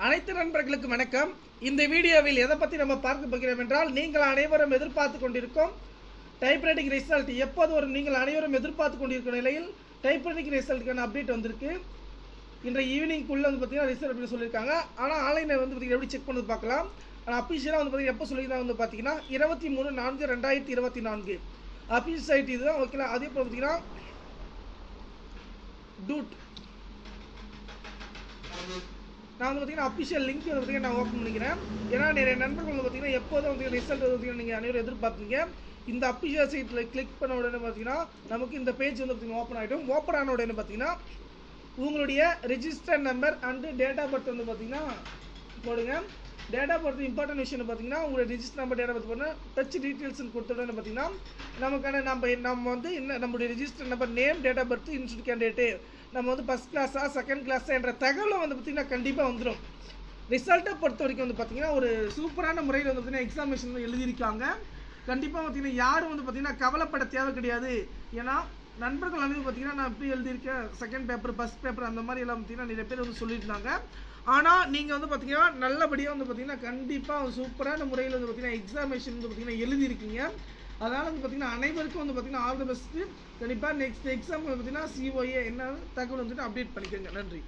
அனைத்து நண்பர்களுக்கும் வணக்கம். இந்த வீடியோவில் எதை பற்றி நம்ம பார்க்க போகிறோம் என்றால், நீங்கள் அனைவரும் எதிர்பார்த்து கொண்டிருக்கும் டைப்ரைட்டிங் ரிசல்ட் எப்போது வரும். நீங்கள் அனைவரும் எதிர்பார்த்து கொண்டிருக்கும் நிலையில் டைப்ரைட்டிங் ரிசல்ட்டுக்கான அப்டேட் வந்திருக்கு. இன்றைய ஈவினிங்குள்ளே வந்து பார்த்தீங்கன்னா ரிசல்ட் அப்படின்னு சொல்லியிருக்காங்க. ஆனால் ஆன்லைனில் வந்து பார்த்தீங்கன்னா எப்படி செக் பண்ணி பார்க்கலாம். ஆனால் அஃபிஷியலாக வந்து பார்த்தீங்கன்னா எப்போ சொல்லியிருந்தாங்க வந்து பார்த்தீங்கன்னா 23/4/2024 அஃபிஷியல் சைட் இதுதான். ஓகேங்களா. அதே போல் பார்த்தீங்கன்னா டூட் நான் வந்து பார்த்தீங்கன்னா அஃபிஷியல் லிங்க் வந்து பார்த்தீங்கன்னா நான் ஓப்பன் பண்ணிக்கிறேன். ஏன்னா நிறைய நண்பர்கள் வந்து பார்த்தீங்கன்னா எப்போதும் வந்து ரிசல்ட் வந்து பார்த்தீங்கன்னா நீங்கள் அனைவரும் எதிர்பார்ப்பீங்க. இந்த அஃபிஷியல் சைட்டில் கிளிக் பண்ண உடனே பார்த்தீங்கன்னா நமக்கு இந்த பேஜ் வந்து பார்த்தீங்கன்னா ஓப்பன் ஆகிடும். ஓப்பன் ஆன உடனே பார்த்தீங்கன்னா உங்களுடைய register number and date of birth வந்து பார்த்தீங்கன்னா போடுங்க. டேட் ஆஃப் பர்த் இம்பார்ட்டன்ட் விஷயம் பார்த்தீங்கன்னா உங்களுடைய register number date of birth போடணும். டச் டீட்டெயில்ஸ்னு கொடுத்த உடனே பார்த்தீங்கன்னா நமக்கான நம்ம வந்து என்ன நம்மளுடைய register number, name, date of birth, institute candidate, நம்ம வந்து ஃபஸ்ட் கிளாஸா செகண்ட் கிளாஸா என்ற தகவலை வந்து பார்த்திங்கன்னா கண்டிப்பாக வந்துடும். ரிசல்ட்டை பொறுத்த வரைக்கும் வந்து பார்த்திங்கன்னா ஒரு சூப்பரான முறையில் வந்து பார்த்திங்கன்னா எக்ஸாமினேஷன் எழுதியிருக்காங்க. கண்டிப்பாக பார்த்திங்கன்னா யாரும் வந்து பார்த்திங்கன்னா கவலைப்பட தேவை கிடையாது. ஏன்னா நண்பர்கள் வந்து பார்த்திங்கன்னா நான் எப்படி எழுதியிருக்கேன், செகண்ட் பேப்பர், ஃபஸ்ட் பேப்பர், அந்த மாதிரி எல்லாம் பார்த்திங்கன்னா நிறைய பேர் வந்து சொல்லியிருந்தாங்க. ஆனால் நீங்கள் வந்து பார்த்திங்கன்னா நல்லபடியாக வந்து பார்த்திங்கன்னா கண்டிப்பாக சூப்பரான முறையில் வந்து பார்த்திங்கன்னா எக்ஸாமினேஷன் வந்து பார்த்திங்கன்னா எழுதியிருக்கீங்க. அதனால் வந்து பார்த்திங்கன்னா அனைவருக்கும் வந்து பார்த்திங்கன்னா ஆல் தி பெஸ்ட்டு. கண்டிப்பாக நெக்ஸ்ட் எக்ஸாம் வந்து பார்த்திங்கன்னா COA என்ன தகவல் வந்துட்டு அப்டேட் பண்ணிக்கோங்க. நன்றி.